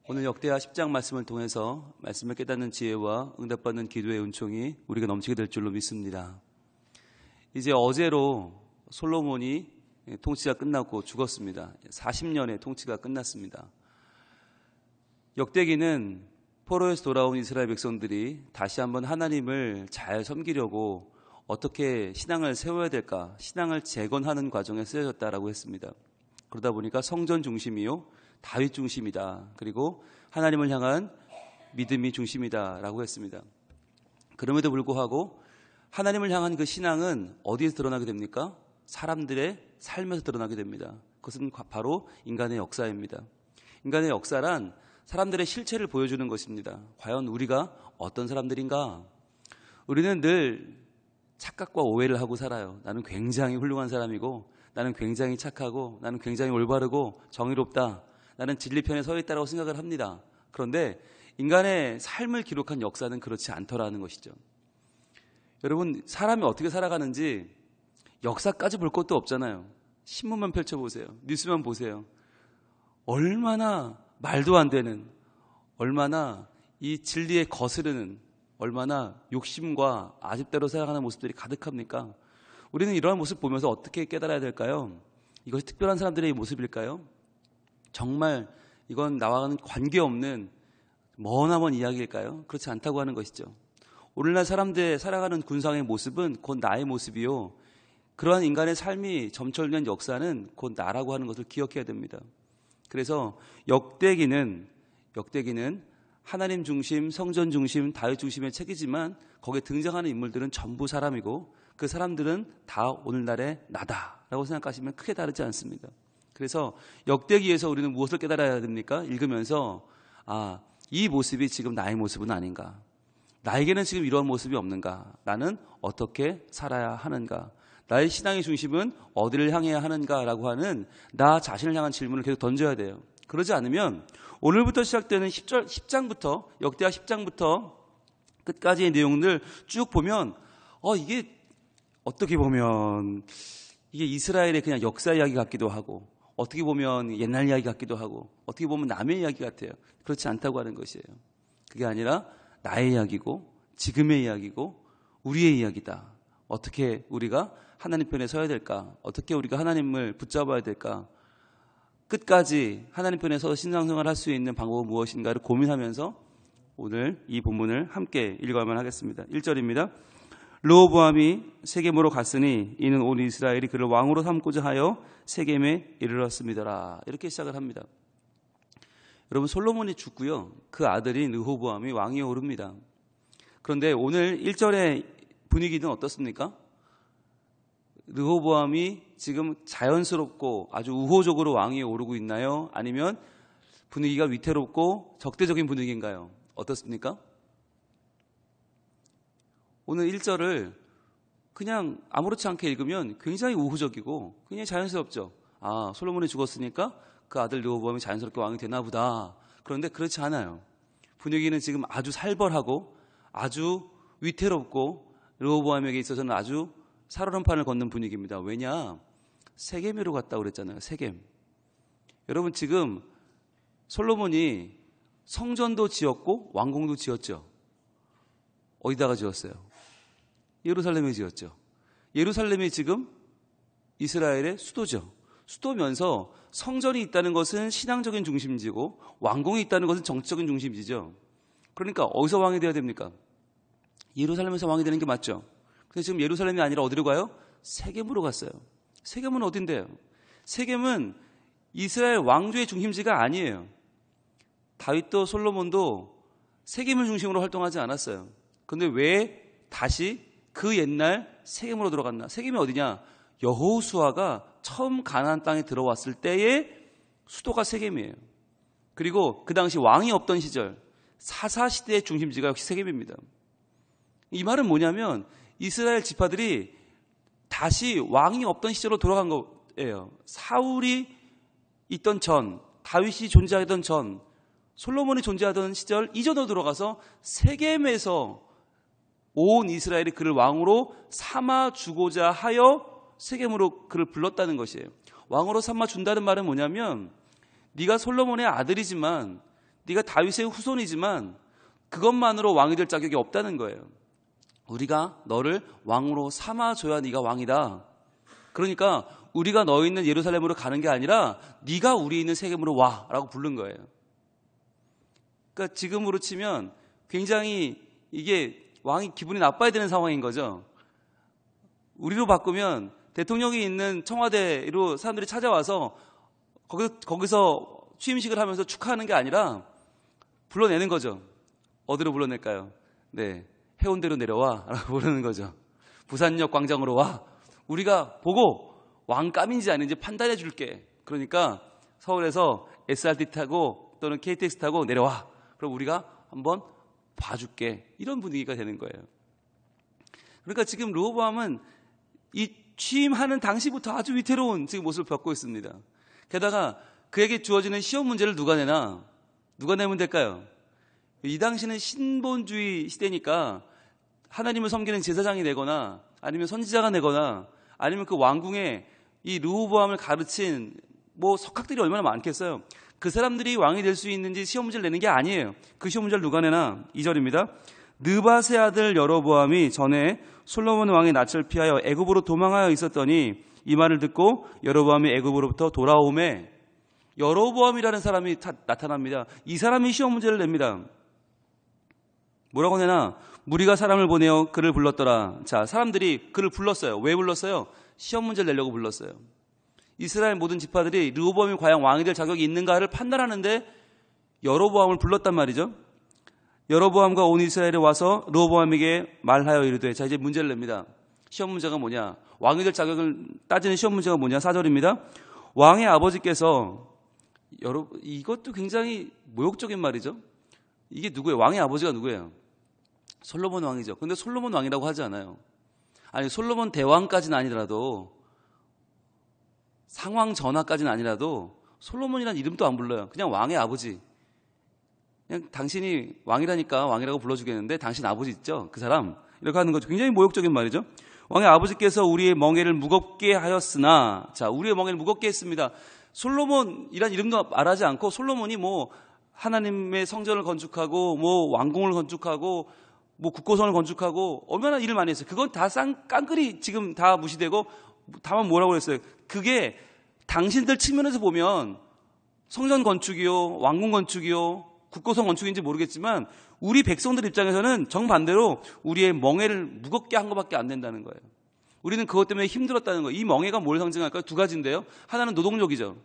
오늘 역대하 10장 말씀을 통해서 말씀을 깨닫는 지혜와 응답받는 기도의 은총이 우리가 넘치게 될 줄로 믿습니다. 이제 어제로 솔로몬이 통치가 끝나고 죽었습니다. 40년의 통치가 끝났습니다. 역대기는 포로에서 돌아온 이스라엘 백성들이 다시 한번 하나님을 잘 섬기려고 어떻게 신앙을 세워야 될까, 신앙을 재건하는 과정에 쓰여졌다라고 했습니다. 그러다 보니까 성전 중심이요 다윗 중심이다. 그리고 하나님을 향한 믿음이 중심이다라고 했습니다. 그럼에도 불구하고 하나님을 향한 그 신앙은 어디에서 드러나게 됩니까? 사람들의 삶에서 드러나게 됩니다. 그것은 바로 인간의 역사입니다. 인간의 역사란 사람들의 실체를 보여주는 것입니다. 과연 우리가 어떤 사람들인가? 우리는 늘 착각과 오해를 하고 살아요. 나는 굉장히 훌륭한 사람이고, 나는 굉장히 착하고, 나는 굉장히 올바르고 정의롭다. 나는 진리편에 서 있다고 생각을 합니다. 그런데 인간의 삶을 기록한 역사는 그렇지 않더라는 것이죠. 여러분, 사람이 어떻게 살아가는지 역사까지 볼 것도 없잖아요. 신문만 펼쳐보세요. 뉴스만 보세요. 얼마나 말도 안 되는, 얼마나 이 진리에 거스르는, 얼마나 욕심과 아집대로 살아가는 모습들이 가득합니까? 우리는 이러한 모습 보면서 어떻게 깨달아야 될까요? 이것이 특별한 사람들의 모습일까요? 정말 이건 나와는 관계없는 머나먼 이야기일까요? 그렇지 않다고 하는 것이죠. 오늘날 사람들의 살아가는 군상의 모습은 곧 나의 모습이요, 그러한 인간의 삶이 점철된 역사는 곧 나라고 하는 것을 기억해야 됩니다. 그래서 역대기는 하나님 중심, 성전 중심, 다윗 중심의 책이지만 거기에 등장하는 인물들은 전부 사람이고 그 사람들은 다 오늘날의 나다라고 생각하시면 크게 다르지 않습니다. 그래서 역대기에서 우리는 무엇을 깨달아야 됩니까? 읽으면서 이 모습이 지금 나의 모습은 아닌가? 나에게는 지금 이런 모습이 없는가? 나는 어떻게 살아야 하는가? 나의 신앙의 중심은 어디를 향해야 하는가라고 하는 나 자신을 향한 질문을 계속 던져야 돼요. 그러지 않으면 오늘부터 시작되는 10장부터 역대하 10장부터 끝까지의 내용들 쭉 보면 이게 어떻게 보면 이게 이스라엘의 그냥 역사 이야기 같기도 하고, 어떻게 보면 옛날 이야기 같기도 하고, 어떻게 보면 남의 이야기 같아요. 그렇지 않다고 하는 것이에요. 그게 아니라 나의 이야기고 지금의 이야기고 우리의 이야기다. 어떻게 우리가 하나님 편에 서야 될까? 어떻게 우리가 하나님을 붙잡아야 될까? 끝까지 하나님 편에 서서 신앙생활을 할 수 있는 방법은 무엇인가를 고민하면서 오늘 이 본문을 함께 읽어야만 하겠습니다. 1절입니다. 르호보암이 세겜으로 갔으니 이는 온 이스라엘이 그를 왕으로 삼고자 하여 세겜에 이르렀습니다라. 이렇게 시작을 합니다. 여러분, 솔로몬이 죽고요, 그 아들인 르호보암이 왕위에 오릅니다. 그런데 오늘 1절의 분위기는 어떻습니까? 르호보암이 지금 자연스럽고 아주 우호적으로 왕위에 오르고 있나요? 아니면 분위기가 위태롭고 적대적인 분위기인가요? 어떻습니까? 오늘 1절을 그냥 아무렇지 않게 읽으면 굉장히 우호적이고 굉장히 자연스럽죠. 솔로몬이 죽었으니까 그 아들 르호보암이 자연스럽게 왕이 되나 보다. 그런데 그렇지 않아요. 분위기는 지금 아주 살벌하고 아주 위태롭고 르호보암에게 있어서는 아주 살얼음판을 걷는 분위기입니다. 왜냐? 세겜으로 갔다고 그랬잖아요. 세겜. 여러분, 지금 솔로몬이 성전도 지었고 왕궁도 지었죠. 어디다가 지었어요? 예루살렘에 지었죠. 예루살렘이 지금 이스라엘의 수도죠. 수도면서 성전이 있다는 것은 신앙적인 중심지고 왕궁이 있다는 것은 정치적인 중심지죠. 그러니까 어디서 왕이 되어야 됩니까? 예루살렘에서 왕이 되는 게 맞죠. 근데 지금 예루살렘이 아니라 어디로 가요? 세겜으로 갔어요. 세겜은 어딘데요? 세겜은 이스라엘 왕조의 중심지가 아니에요. 다윗도 솔로몬도 세겜을 중심으로 활동하지 않았어요. 그런데 왜 다시 그 옛날 세겜으로 들어갔나? 세겜이 어디냐? 여호수아가 처음 가나안 땅에 들어왔을 때의 수도가 세겜이에요. 그리고 그 당시 왕이 없던 시절, 사사시대의 중심지가 역시 세겜입니다. 이 말은 뭐냐면 이스라엘 지파들이 다시 왕이 없던 시절로 돌아간 거예요. 사울이 있던 전, 다윗이 존재하던 전, 솔로몬이 존재하던 시절 이전으로 들어가서 세겜에서 온 이스라엘이 그를 왕으로 삼아주고자 하여 세겜으로 그를 불렀다는 것이에요. 왕으로 삼아준다는 말은 뭐냐면 네가 솔로몬의 아들이지만 네가 다윗의 후손이지만 그것만으로 왕이 될 자격이 없다는 거예요. 우리가 너를 왕으로 삼아줘야 네가 왕이다. 그러니까 우리가 너 있는 예루살렘으로 가는 게 아니라 네가 우리 있는 세겜으로 와라고 부른 거예요. 그러니까 지금으로 치면 굉장히 이게 왕이 기분이 나빠야 되는 상황인 거죠. 우리로 바꾸면 대통령이 있는 청와대로 사람들이 찾아와서 거기서 취임식을 하면서 축하하는 게 아니라 불러내는 거죠. 어디로 불러낼까요? 네, 해운대로 내려와 라고 부르는 거죠. 부산역 광장으로 와. 우리가 보고 왕감인지 아닌지 판단해 줄게. 그러니까 서울에서 SRT 타고 또는 KTX 타고 내려와. 그럼 우리가 한번 봐줄게. 이런 분위기가 되는 거예요. 그러니까 지금 르호보암은 이 취임하는 당시부터 아주 위태로운 지금 모습을 겪고 있습니다. 게다가 그에게 주어지는 시험 문제를 누가 내면 될까요? 이 당시는 신본주의 시대니까 하나님을 섬기는 제사장이 되거나 아니면 선지자가 되거나 아니면 그 왕궁에 이 르호보암을 가르친 석학들이 얼마나 많겠어요. 그 사람들이 왕이 될 수 있는지 시험 문제를 내는 게 아니에요. 그 시험 문제를 누가 내나? 2절입니다. 느밧의 아들 여로보암이 전에 솔로몬 왕의 낯을 피하여 애굽으로 도망하여 있었더니 이 말을 듣고 여로보암이 애굽으로부터 돌아오매. 여로보암이라는 사람이 나타납니다. 이 사람이 시험 문제를 냅니다. 뭐라고 내나? 무리가 사람을 보내어 그를 불렀더라. 자, 사람들이 그를 불렀어요. 왜 불렀어요? 시험 문제를 내려고 불렀어요. 이스라엘 모든 지파들이 르호보암이 과연 왕이 될 자격이 있는가를 판단하는데 여로보암을 불렀단 말이죠. 여로보암과 온 이스라엘에 와서 르호보암에게 말하여 이르되, 자, 이제 문제를 냅니다. 시험 문제가 뭐냐? 왕이 될 자격을 따지는 시험 문제가 뭐냐? 4절입니다. 왕의 아버지께서, 이것도 굉장히 모욕적인 말이죠. 이게 누구예요? 왕의 아버지가 누구예요? 솔로몬 왕이죠. 근데 솔로몬 왕이라고 하지 않아요. 아니, 솔로몬 대왕까지는 아니더라도, 상왕 전하까지는 아니라도 솔로몬이라는 이름도 안 불러요. 그냥 왕의 아버지. 그냥 당신이 왕이라니까 왕이라고 불러주겠는데 당신 아버지 있죠? 그 사람. 이렇게 하는 거죠. 굉장히 모욕적인 말이죠. 왕의 아버지께서 우리의 멍에를 무겁게 하였으나, 자, 우리의 멍에를 무겁게 했습니다. 솔로몬이란 이름도 말하지 않고 솔로몬이 하나님의 성전을 건축하고 왕궁을 건축하고 국고성을 건축하고 얼마나 일을 많이 했어요. 그건 다 깡그리 지금 다 무시되고 다만 뭐라고 그랬어요? 그게 당신들 측면에서 보면 성전 건축이요, 왕궁 건축이요, 국고성 건축인지 모르겠지만 우리 백성들 입장에서는 정반대로 우리의 멍에를 무겁게 한 것밖에 안 된다는 거예요. 우리는 그것 때문에 힘들었다는 거예요. 이 멍에가 뭘 상징할까요? 두 가지인데요. 하나는 노동력이죠.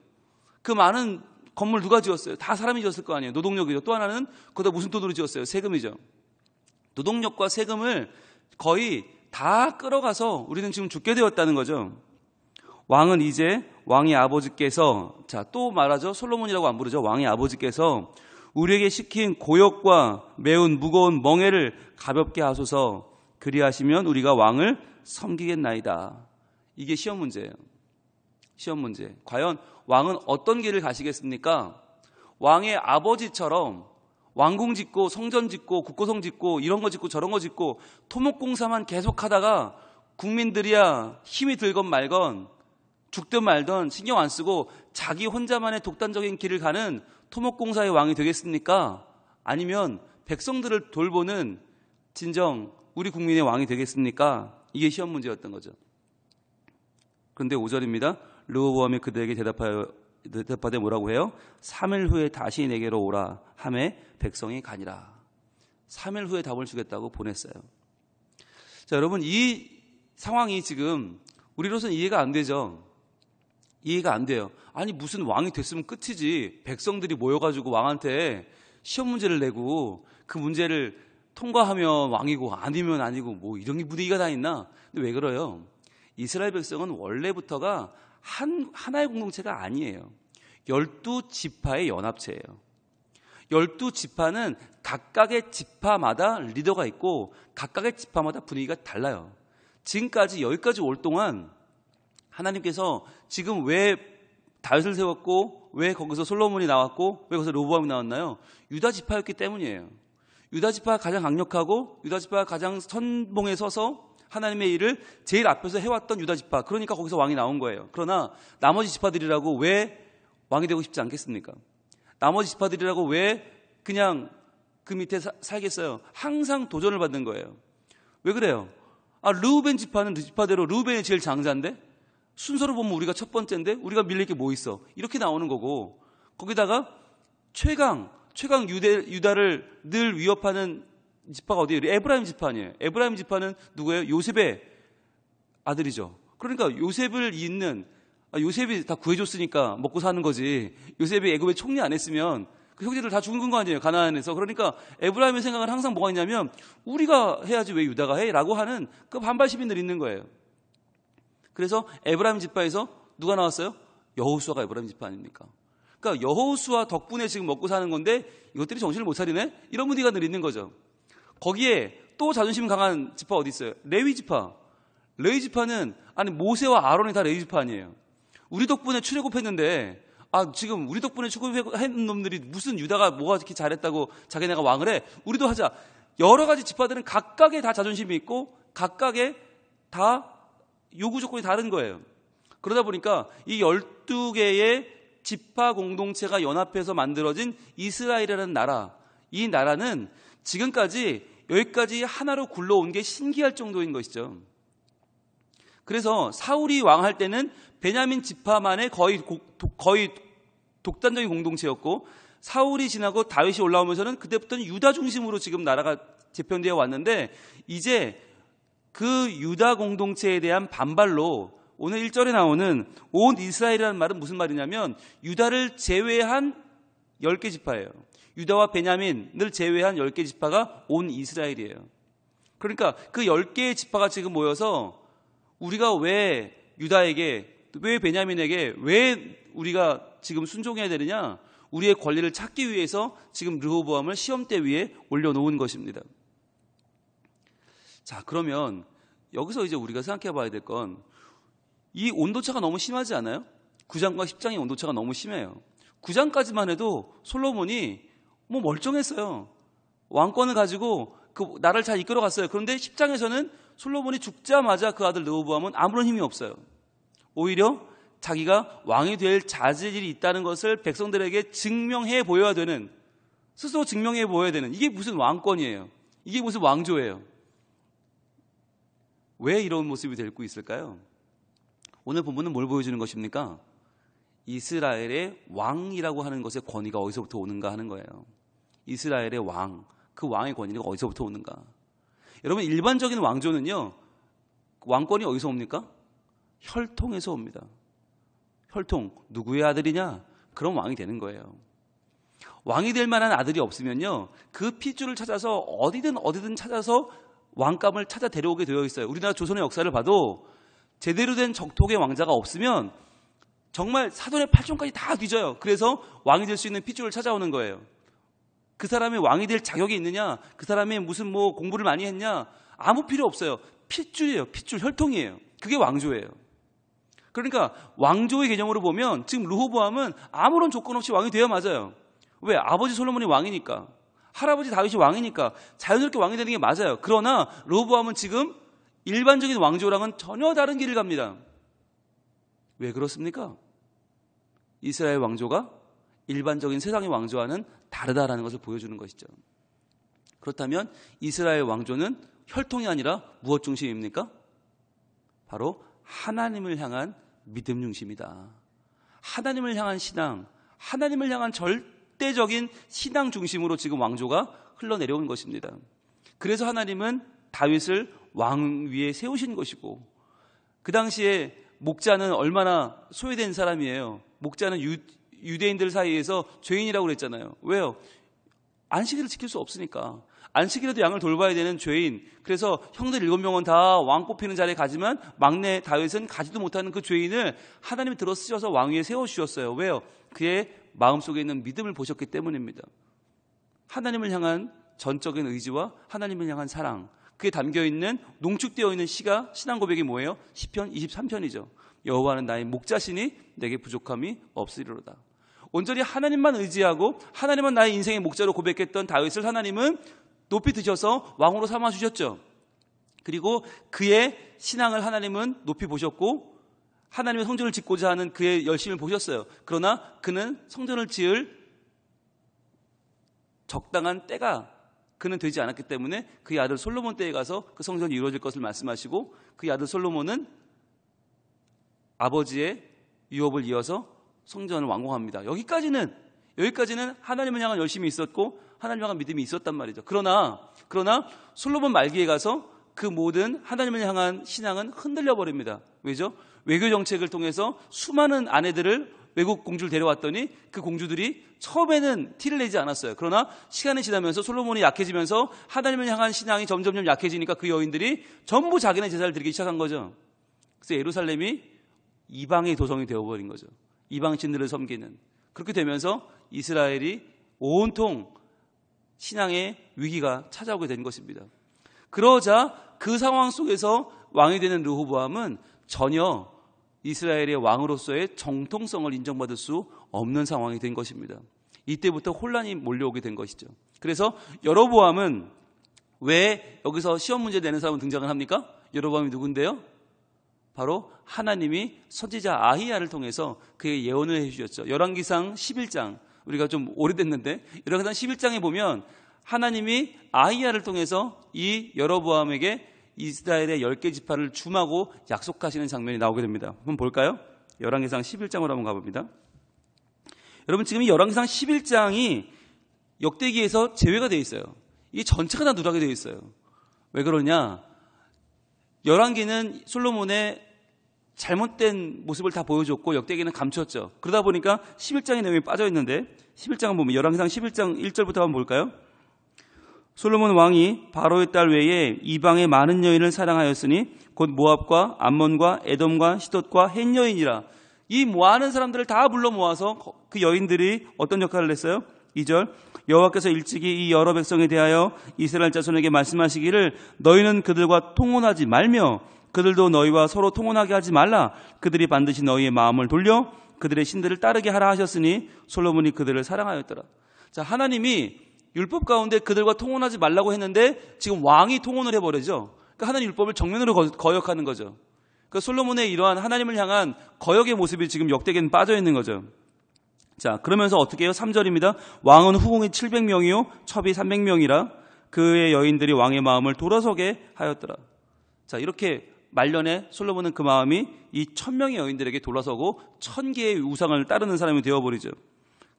그 많은 건물 누가 지었어요? 다 사람이 지었을 거 아니에요. 노동력이죠. 또 하나는 그거다 무슨 돈으로 지었어요? 세금이죠. 노동력과 세금을 거의 다 끌어가서 우리는 지금 죽게 되었다는 거죠. 왕은 이제 왕의 아버지께서, 자, 또 말하죠. 솔로몬이라고 안 부르죠. 왕의 아버지께서 우리에게 시킨 고역과 매운 무거운 멍에를 가볍게 하소서. 그리하시면 우리가 왕을 섬기겠나이다. 이게 시험 문제예요. 시험 문제. 과연 왕은 어떤 길을 가시겠습니까? 왕의 아버지처럼 왕궁 짓고 성전 짓고 국고성 짓고 이런 거 짓고 저런 거 짓고 토목공사만 계속하다가 국민들이야 힘이 들건 말건 죽든 말든 신경 안 쓰고 자기 혼자만의 독단적인 길을 가는 토목공사의 왕이 되겠습니까? 아니면 백성들을 돌보는 진정 우리 국민의 왕이 되겠습니까? 이게 시험 문제였던 거죠. 그런데 5절입니다. 르호보암이 그들에게 대답하되 뭐라고 해요? 3일 후에 다시 내게로 오라 하매 백성이 가니라. 3일 후에 답을 주겠다고 보냈어요. 자, 여러분, 이 상황이 지금 우리로서는 이해가 안 되죠. 이해가 안 돼요. 아니, 무슨 왕이 됐으면 끝이지. 백성들이 모여가지고 왕한테 시험 문제를 내고 그 문제를 통과하면 왕이고 아니면 아니고 이런 분위기가 다 있나? 근데 왜 그래요? 이스라엘 백성은 원래부터가 하나의 공동체가 아니에요. 12지파의 연합체예요. 12지파는 각각의 지파마다 리더가 있고 각각의 지파마다 분위기가 달라요. 지금까지 여기까지 올 동안 하나님께서 지금 왜 다윗을 세웠고 왜 거기서 솔로몬이 나왔고 왜 거기서 르호보암이 나왔나요? 유다 지파였기 때문이에요. 유다 지파가 가장 강력하고 유다 지파가 가장 선봉에 서서 하나님의 일을 제일 앞에서 해왔던 유다 지파. 그러니까 거기서 왕이 나온 거예요. 그러나 나머지 지파들이라고 왜 왕이 되고 싶지 않겠습니까? 나머지 지파들이라고 왜 그냥 그 밑에 살겠어요? 항상 도전을 받는 거예요. 왜 그래요? 르우벤 지파는 지파대로 르우벤이 제일 장자인데 순서로 보면 우리가 첫 번째인데 우리가 밀릴 게 뭐 있어? 이렇게 나오는 거고, 거기다가 최강 유다를 늘 위협하는 지파가 어디예요? 에브라임 지파 아니에요? 에브라임 지파는 누구예요? 요셉의 아들이죠. 그러니까 요셉을 잇는, 요셉이 다 구해줬으니까 먹고 사는 거지. 요셉이 애굽에 총리 안 했으면 그 형제들 다 죽은 거 아니에요, 가나안에서. 그러니까 에브라임의 생각은 항상 뭐가 있냐면 우리가 해야지 왜 유다가 해? 라고 하는 그 반발 시민들이 있는 거예요. 그래서 에브라임 지파에서 누가 나왔어요? 여호수아가 에브라임 지파 아닙니까? 그러니까 여호수아 덕분에 지금 먹고 사는 건데 이것들이 정신을 못 차리네? 이런 분위기가 늘 있는 거죠. 거기에 또 자존심 강한 지파 어디 있어요? 레위 지파. 레위 지파는 모세와 아론이 다 레위 지파 아니에요. 우리 덕분에 출애굽했는데 지금 우리 덕분에 출애굽한 놈들이 무슨 유다가 뭐가 이렇게 잘했다고 자기네가 왕을 해? 우리도 하자. 여러 가지 지파들은 각각의 다 자존심이 있고 각각의 다 요구 조건이 다른 거예요. 그러다 보니까 이 12개의 지파 공동체가 연합해서 만들어진 이스라엘이라는 나라, 이 나라는 지금까지 여기까지 하나로 굴러온 게 신기할 정도인 것이죠. 그래서 사울이 왕할 때는 베냐민 지파만의 거의 독단적인 공동체였고, 사울이 지나고 다윗이 올라오면서는 그때부터는 유다 중심으로 지금 나라가 재편되어 왔는데, 이제 그 유다 공동체에 대한 반발로 오늘 1절에 나오는 온 이스라엘이라는 말은 무슨 말이냐면 유다를 제외한 10개 지파예요. 유다와 베냐민을 제외한 10개 지파가 온 이스라엘이에요. 그러니까 그 10개의 지파가 지금 모여서 우리가 왜 유다에게, 왜 베냐민에게, 왜 우리가 지금 순종해야 되느냐, 우리의 권리를 찾기 위해서 지금 르호보암을 시험대 위에 올려놓은 것입니다. 자, 그러면 여기서 이제 우리가 생각해 봐야 될 건 이 온도차가 너무 심하지 않아요? 9장과 10장의 온도차가 너무 심해요. 9장까지만 해도 솔로몬이 멀쩡했어요. 왕권을 가지고 그 나라를 잘 이끌어갔어요. 그런데 10장에서는 솔로몬이 죽자마자 그 아들 르호보암은 아무런 힘이 없어요. 오히려 자기가 왕이 될 자질이 있다는 것을 백성들에게 증명해 보여야 되는, 스스로 증명해 보여야 되는, 이게 무슨 왕권이에요? 이게 무슨 왕조예요? 왜 이런 모습이 되고 있을까요? 오늘 본문은 뭘 보여주는 것입니까? 이스라엘의 왕이라고 하는 것의 권위가 어디서부터 오는가 하는 거예요. 이스라엘의 왕, 그 왕의 권위가 어디서부터 오는가? 여러분, 일반적인 왕조는요, 왕권이 어디서 옵니까? 혈통에서 옵니다. 혈통, 누구의 아들이냐? 그럼 왕이 되는 거예요. 왕이 될 만한 아들이 없으면요, 그 핏줄을 찾아서 어디든 찾아서 왕감을 찾아 데려오게 되어 있어요. 우리나라 조선의 역사를 봐도 제대로 된 적통의 왕자가 없으면 정말 사돈의 팔촌까지 다 뒤져요. 그래서 왕이 될 수 있는 핏줄을 찾아오는 거예요. 그 사람이 왕이 될 자격이 있느냐, 그 사람이 무슨 공부를 많이 했냐, 아무 필요 없어요. 핏줄이에요. 핏줄, 혈통이에요. 그게 왕조예요. 그러니까 왕조의 개념으로 보면 지금 르호보암은 아무런 조건 없이 왕이 되어야 맞아요. 왜? 아버지 솔로몬이 왕이니까, 할아버지 다윗이 왕이니까 자연스럽게 왕이 되는 게 맞아요. 그러나 르호보암은 지금 일반적인 왕조랑은 전혀 다른 길을 갑니다. 왜 그렇습니까? 이스라엘 왕조가 일반적인 세상의 왕조와는 다르다라는 것을 보여주는 것이죠. 그렇다면 이스라엘 왕조는 혈통이 아니라 무엇 중심입니까? 바로 하나님을 향한 믿음 중심이다. 하나님을 향한 신앙, 하나님을 향한 절대적인 신앙 중심으로 지금 왕조가 흘러내려온 것입니다. 그래서 하나님은 다윗을 왕 위에 세우신 것이고, 그 당시에 목자는 얼마나 소외된 사람이에요. 목자는 유대인들 사이에서 죄인이라고 그랬잖아요. 왜요? 안식일을 지킬 수 없으니까. 안식일에도 양을 돌봐야 되는 죄인. 그래서 형들 7명은 다 왕 뽑히는 자리에 가지만 막내 다윗은 가지도 못하는 그 죄인을 하나님이 들어 쓰셔서 왕 위에 세워주셨어요. 왜요? 그의 마음속에 있는 믿음을 보셨기 때문입니다. 하나님을 향한 전적인 의지와 하나님을 향한 사랑, 그게 담겨있는, 농축되어 있는 시가, 신앙 고백이 뭐예요? 시편 23편이죠. 여호와는 나의 목자시니 내게 부족함이 없으리로다. 온전히 하나님만 의지하고 하나님은 나의 인생의 목자로 고백했던 다윗을 하나님은 높이 드셔서 왕으로 삼아주셨죠. 그리고 그의 신앙을 하나님은 높이 보셨고 하나님의 성전을 짓고자 하는 그의 열심을 보셨어요. 그러나 그는 성전을 지을 적당한 때가 그는 되지 않았기 때문에 그의 아들 솔로몬 때에 가서 그 성전이 이루어질 것을 말씀하시고 그의 아들 솔로몬은 아버지의 유업을 이어서 성전을 완공합니다. 여기까지는 하나님을 향한 열심이 있었고 하나님을 향한 믿음이 있었단 말이죠. 그러나 솔로몬 말기에 가서 그 모든 하나님을 향한 신앙은 흔들려 버립니다. 왜죠? 외교 정책을 통해서 수많은 아내들을 외국 공주를 데려왔더니 그 공주들이 처음에는 티를 내지 않았어요. 그러나 시간이 지나면서 솔로몬이 약해지면서 하나님을 향한 신앙이 점점 약해지니까 그 여인들이 전부 자기네 제사를 드리기 시작한 거죠. 그래서 예루살렘이 이방의 도성이 되어버린 거죠. 이방 신들을 섬기는. 그렇게 되면서 이스라엘이 온통 신앙의 위기가 찾아오게 된 것입니다. 그러자 그 상황 속에서 왕이 되는 르호보암은 전혀 이스라엘의 왕으로서의 정통성을 인정받을 수 없는 상황이 된 것입니다. 이때부터 혼란이 몰려오게 된 것이죠. 그래서 여로보암은 왜 여기서 시험 문제 내는 사람은 등장을 합니까? 여로보암이 누군데요? 바로 하나님이 선지자 아히야를 통해서 그의 예언을 해주셨죠. 열왕기상 11장, 우리가 좀 오래됐는데 열왕기상 11장에 보면 하나님이 아히야를 통해서 이 여로보암에게 이스라엘의 10개 지파를 줌하고 약속하시는 장면이 나오게 됩니다. 한번 볼까요? 열왕기상 11장으로 한번 가봅니다. 여러분, 지금 이 열왕기상 11장이 역대기에서 제외가 되어 있어요. 이 전체가 다 누락이 되어 있어요. 왜 그러냐? 열왕기는 솔로몬의 잘못된 모습을 다 보여줬고 역대기는 감췄죠. 그러다 보니까 11장의 내용이 빠져 있는데 11장을 보면 열왕기상 11장 1절부터 한번 볼까요? 솔로몬 왕이 바로의 딸 외에 이방의 많은 여인을 사랑하였으니 곧 모압과 암몬과 에돔과 시돗과 헷 여인이라. 이 많은 사람들을 다 불러 모아서 그 여인들이 어떤 역할을 했어요? 2절, 여호와께서 일찍이 이 여러 백성에 대하여 이스라엘 자손에게 말씀하시기를 너희는 그들과 통혼하지 말며 그들도 너희와 서로 통혼하게 하지 말라. 그들이 반드시 너희의 마음을 돌려 그들의 신들을 따르게 하라 하셨으니 솔로몬이 그들을 사랑하였더라. 자, 하나님이 율법 가운데 그들과 통혼하지 말라고 했는데 지금 왕이 통혼을 해버리죠. 그러니까 하나님 율법을 정면으로 거역하는 거죠. 그러니까 솔로몬의 이러한 하나님을 향한 거역의 모습이 지금 역대기에는 빠져 있는 거죠. 자, 그러면서 어떻게 해요? 3절입니다. 왕은 후궁이 700명이요 첩이 300명이라 그의 여인들이 왕의 마음을 돌아서게 하였더라. 자, 이렇게 말년에 솔로몬은 그 마음이 이 1000명의 여인들에게 돌아서고 1000개의 우상을 따르는 사람이 되어버리죠.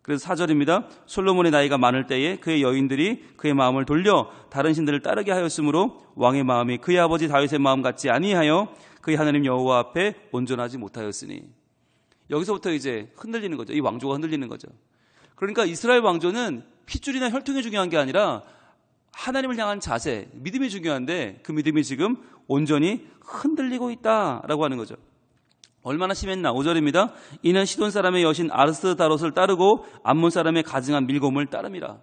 그래서 4절입니다. 솔로몬의 나이가 많을 때에 그의 여인들이 그의 마음을 돌려 다른 신들을 따르게 하였으므로 왕의 마음이 그의 아버지 다윗의 마음 같지 아니하여 그의 하나님 여호와 앞에 온전하지 못하였으니. 여기서부터 이제 흔들리는 거죠. 이 왕조가 흔들리는 거죠. 그러니까 이스라엘 왕조는 핏줄이나 혈통이 중요한 게 아니라 하나님을 향한 자세, 믿음이 중요한데 그 믿음이 지금 온전히 흔들리고 있다라고 하는 거죠. 얼마나 심했나? 5절입니다. 이는 시돈 사람의 여신 아르스다롯을 따르고 암몬 사람의 가증한 밀곰을 따름이라.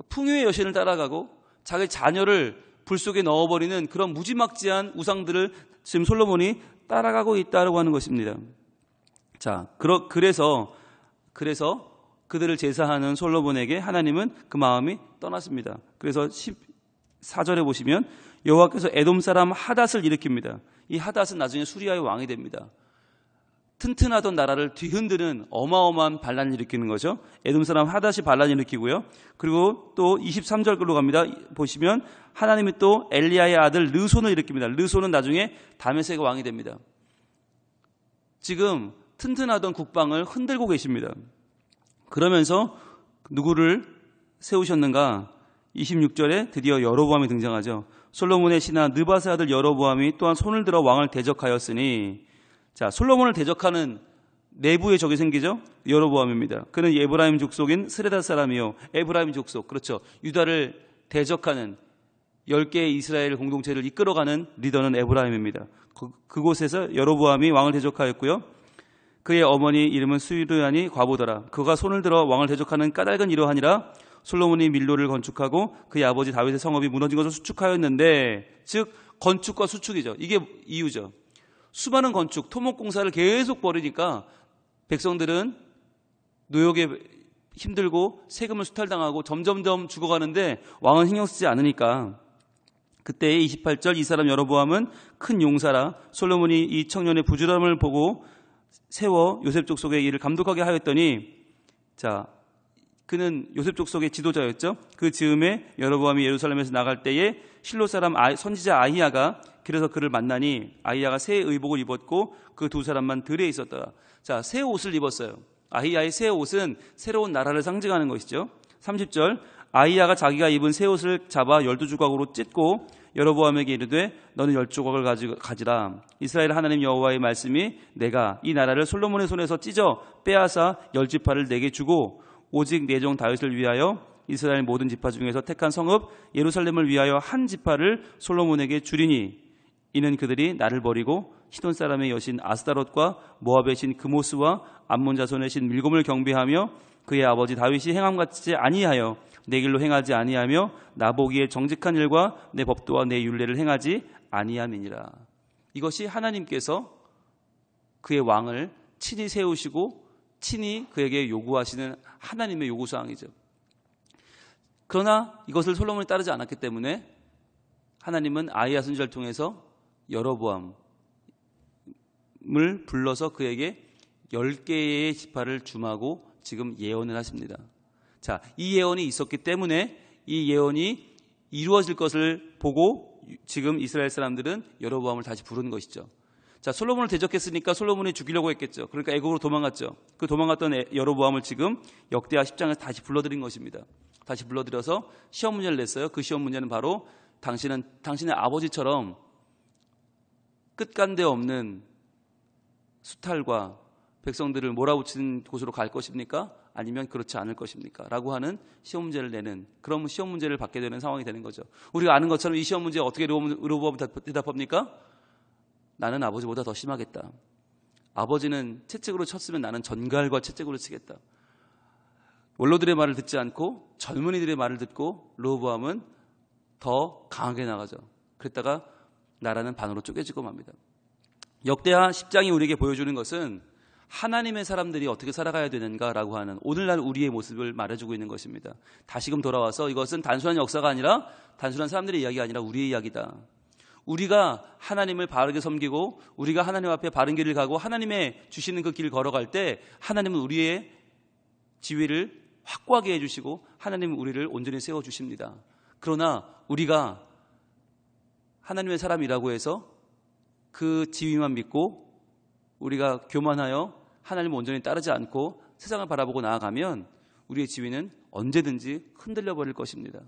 풍요의 여신을 따라가고 자기 자녀를 불 속에 넣어버리는 그런 무지막지한 우상들을 지금 솔로몬이 따라가고 있다라고 하는 것입니다. 자, 그래서 그들을 제사하는 솔로몬에게 하나님은 그 마음이 떠났습니다. 그래서 14절에 보시면 여호와께서 에돔 사람 하닷을 일으킵니다. 이 하닷은 나중에 수리아의 왕이 됩니다. 튼튼하던 나라를 뒤흔드는 어마어마한 반란을 일으키는 거죠. 에돔 사람 하닷이 반란을 일으키고요. 그리고 또 23절 글로 갑니다. 보시면 하나님이 또 엘리야의 아들 르손을 일으킵니다. 르손은 나중에 다메섹의 왕이 됩니다. 지금 튼튼하던 국방을 흔들고 계십니다. 그러면서 누구를 세우셨는가? 26절에 드디어 여로보암이 등장하죠. 솔로몬의 신하 느밧의 아들 여로보암이 또한 손을 들어 왕을 대적하였으니. 자, 솔로몬을 대적하는 내부의 적이 생기죠. 여로보암입니다. 그는 에브라임 족속인 스레다 사람이요. 에브라임 족속, 그렇죠. 유다를 대적하는 10개의 이스라엘 공동체를 이끌어가는 리더는 에브라임입니다. 그곳에서 여로보암이 왕을 대적하였고요. 그의 어머니 이름은 수르야니 과보더라. 그가 손을 들어 왕을 대적하는 까닭은 이러하니라. 솔로몬이 밀로를 건축하고 그의 아버지 다윗의 성읍이 무너진 것을 수축하였는데, 즉 건축과 수축이죠. 이게 이유죠. 수많은 건축, 토목공사를 계속 벌이니까 백성들은 노역에 힘들고 세금을 수탈당하고 점점점 죽어가는데 왕은 신경 쓰지 않으니까. 그때 28절 이 사람 여로보암은 큰 용사라. 솔로몬이 이 청년의 부지런함을 보고 세워 요셉 족속의 일을 감독하게 하였더니, 자, 그는 요셉 족속의 지도자였죠. 그 즈음에 여로보암이 예루살렘에서 나갈 때에 실로 사람 선지자 아히야가 길에서 그를 만나니 아히야가 새 의복을 입었고 그 두 사람만 들에 있었더라. 자, 새 옷을 입었어요. 아히야의 새 옷은 새로운 나라를 상징하는 것이죠. 30절, 아히야가 자기가 입은 새 옷을 잡아 12조각으로 찢고 여로보암에게 이르되 너는 10조각을 가지라. 이스라엘 하나님 여호와의 말씀이 내가 이 나라를 솔로몬의 손에서 찢어 빼앗아 10지파를 내게 주고 오직 내 종 다윗을 위하여 이스라엘 모든 지파 중에서 택한 성읍 예루살렘을 위하여 한 지파를 솔로몬에게 주리니 이는 그들이 나를 버리고 시돈 사람의 여신 아스다롯과 모압의 신 그모스와 암몬 자손의 신 밀곰을 경배하며 그의 아버지 다윗이 행함같이 아니하여 내 길로 행하지 아니하며 나보기에 정직한 일과 내 법도와 내 율례를 행하지 아니함이니라. 이것이 하나님께서 그의 왕을 친히 세우시고 친히 그에게 요구하시는 하나님의 요구사항이죠. 그러나 이것을 솔로몬이 따르지 않았기 때문에 하나님은 아히야 선지자를 통해서 여로보암을 불러서 그에게 10개의 지파를 줌하고 지금 예언을 하십니다. 자, 이 예언이 있었기 때문에 이 예언이 이루어질 것을 보고 지금 이스라엘 사람들은 여로보암을 다시 부른 것이죠. 자, 솔로몬을 대적했으니까 솔로몬이 죽이려고 했겠죠. 그러니까 애국으로 도망갔죠. 그 도망갔던 여로보암을 지금 역대하 10장에서 다시 불러들인 것입니다. 다시 불러들여서 시험 문제를 냈어요. 그 시험 문제는 바로 당신은 당신의 아버지처럼 끝간데 없는 수탈과 백성들을 몰아붙이는 곳으로 갈 것입니까? 아니면 그렇지 않을 것입니까? 라고 하는 시험 문제를 내는 그런 시험 문제를 받게 되는 상황이 되는 거죠. 우리가 아는 것처럼 이 시험 문제에 어떻게 르호보암이 대답합니까? 나는 아버지보다 더 심하겠다. 아버지는 채찍으로 쳤으면 나는 전갈과 채찍으로 치겠다. 원로들의 말을 듣지 않고 젊은이들의 말을 듣고 르호보암은 더 강하게 나가죠. 그랬다가 나라는 반으로 쪼개지고 맙니다. 역대하 10장이 우리에게 보여주는 것은 하나님의 사람들이 어떻게 살아가야 되는가라고 하는 오늘날 우리의 모습을 말해주고 있는 것입니다. 다시금 돌아와서 이것은 단순한 역사가 아니라 단순한 사람들의 이야기가 아니라 우리의 이야기다. 우리가 하나님을 바르게 섬기고 우리가 하나님 앞에 바른 길을 가고 하나님의 주시는 그 길을 걸어갈 때 하나님은 우리의 지위를 확고하게 해주시고 하나님은 우리를 온전히 세워주십니다. 그러나 우리가 하나님의 사람이라고 해서 그 지위만 믿고 우리가 교만하여 하나님을 온전히 따르지 않고 세상을 바라보고 나아가면 우리의 지위는 언제든지 흔들려 버릴 것입니다.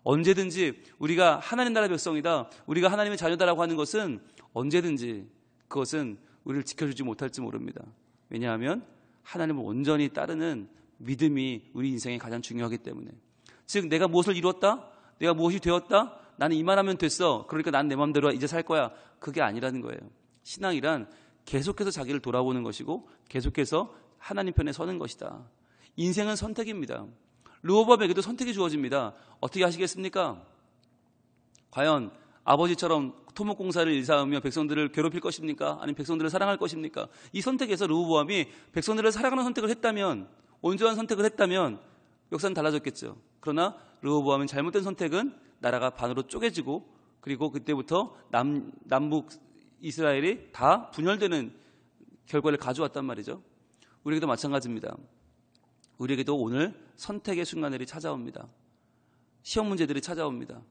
언제든지 우리가 하나님 나라 백성이다, 우리가 하나님의 자녀다라고 하는 것은 언제든지 그것은 우리를 지켜주지 못할지 모릅니다. 왜냐하면 하나님을 온전히 따르는 믿음이 우리 인생에 가장 중요하기 때문에. 즉 내가 무엇을 이루었다, 내가 무엇이 되었다, 나는 이만하면 됐어, 그러니까 난 내 마음대로 이제 살 거야, 그게 아니라는 거예요. 신앙이란 계속해서 자기를 돌아보는 것이고 계속해서 하나님 편에 서는 것이다. 인생은 선택입니다. 르호보암에게도 선택이 주어집니다. 어떻게 하시겠습니까? 과연 아버지처럼 토목공사를 일삼으며 백성들을 괴롭힐 것입니까? 아니면 백성들을 사랑할 것입니까? 이 선택에서 르호보암이 백성들을 사랑하는 선택을 했다면, 온전한 선택을 했다면 역사는 달라졌겠죠. 그러나 르호보암은 잘못된 선택은 나라가 반으로 쪼개지고 그리고 그때부터 남북 이스라엘이 다 분열되는 결과를 가져왔단 말이죠. 우리에게도 마찬가지입니다. 우리에게도 오늘 선택의 순간들이 찾아옵니다. 시험 문제들이 찾아옵니다.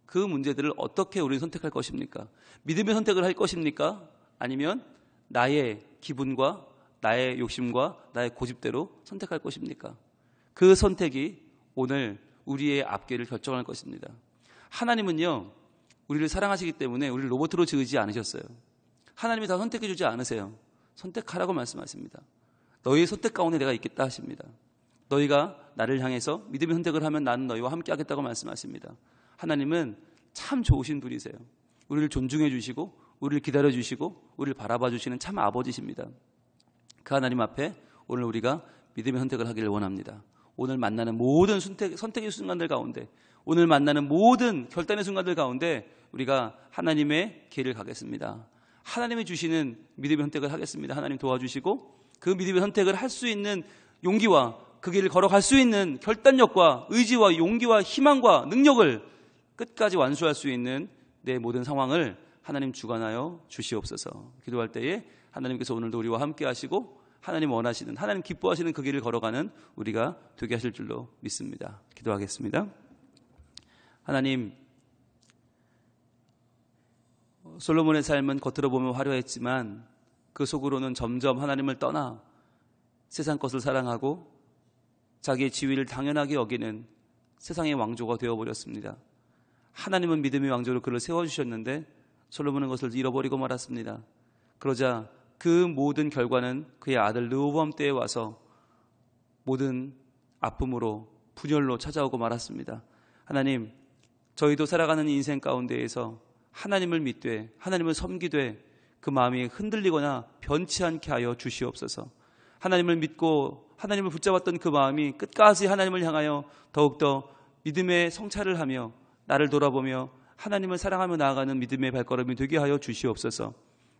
그 문제들을 어떻게 우리는 선택할 것입니까? 믿음의 선택을 할 것입니까? 아니면 나의 기분과 나의 욕심과 나의 고집대로 선택할 것입니까? 그 선택이 오늘 우리의 앞길을 결정할 것입니다. 하나님은요, 우리를 사랑하시기 때문에 우리를 로봇으로 지으지 않으셨어요. 하나님이 다 선택해 주지 않으세요. 선택하라고 말씀하십니다. 너희의 선택 가운데 내가 있겠다 하십니다. 너희가 나를 향해서 믿음의 선택을 하면 나는 너희와 함께 하겠다고 말씀하십니다. 하나님은 참 좋으신 분이세요. 우리를 존중해 주시고 우리를 기다려 주시고 우리를 바라봐 주시는 참 아버지십니다. 그 하나님 앞에 오늘 우리가 믿음의 선택을 하기를 원합니다. 오늘 만나는 모든 선택의 순간들 가운데, 오늘 만나는 모든 결단의 순간들 가운데 우리가 하나님의 길을 가겠습니다. 하나님이 주시는 믿음의 선택을 하겠습니다. 하나님 도와주시고 그 믿음의 선택을 할 수 있는 용기와 그 길을 걸어갈 수 있는 결단력과 의지와 용기와 희망과 능력을 끝까지 완수할 수 있는 내 모든 상황을 하나님 주관하여 주시옵소서. 기도할 때에 하나님께서 오늘도 우리와 함께 하시고 하나님 원하시는, 하나님 기뻐하시는 그 길을 걸어가는 우리가 되게 하실 줄로 믿습니다. 기도하겠습니다. 하나님, 솔로몬의 삶은 겉으로 보면 화려했지만 그 속으로는 점점 하나님을 떠나 세상 것을 사랑하고 자기의 지위를 당연하게 여기는 세상의 왕조가 되어버렸습니다. 하나님은 믿음의 왕조로 그를 세워주셨는데 솔로몬은 것을 잃어버리고 말았습니다. 그러자 그 모든 결과는 그의 아들 르호보암 때에 와서 모든 아픔으로 분열로 찾아오고 말았습니다. 하나님, 저희도 살아가는 인생 가운데에서 하나님을 믿되 하나님을 섬기되 그 마음이 흔들리거나 변치 않게 하여 주시옵소서. 하나님을 믿고 하나님을 붙잡았던 그 마음이 끝까지 하나님을 향하여 더욱더 믿음의 성찰을 하며 나를 돌아보며 하나님을 사랑하며 나아가는 믿음의 발걸음이 되게 하여 주시옵소서.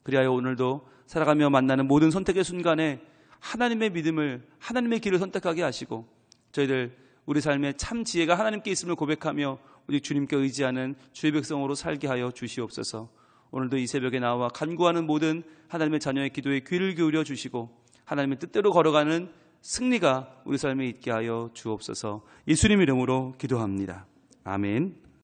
그리하여 오늘도 살아가며 만나는 모든 선택의 순간에 하나님의 믿음을, 하나님의 길을 선택하게 하시고 저희들 우리 삶의 참 지혜가 하나님께 있음을 고백하며 우리 주님께 의지하는 주의 백성으로 살게 하여 주시옵소서. 오늘도 이 새벽에 나와 간구하는 모든 하나님의 자녀의 기도에 귀를 기울여 주시고 하나님의 뜻대로 걸어가는 승리가 우리 삶에 있게 하여 주옵소서. 예수님 이름으로 기도합니다. 아멘.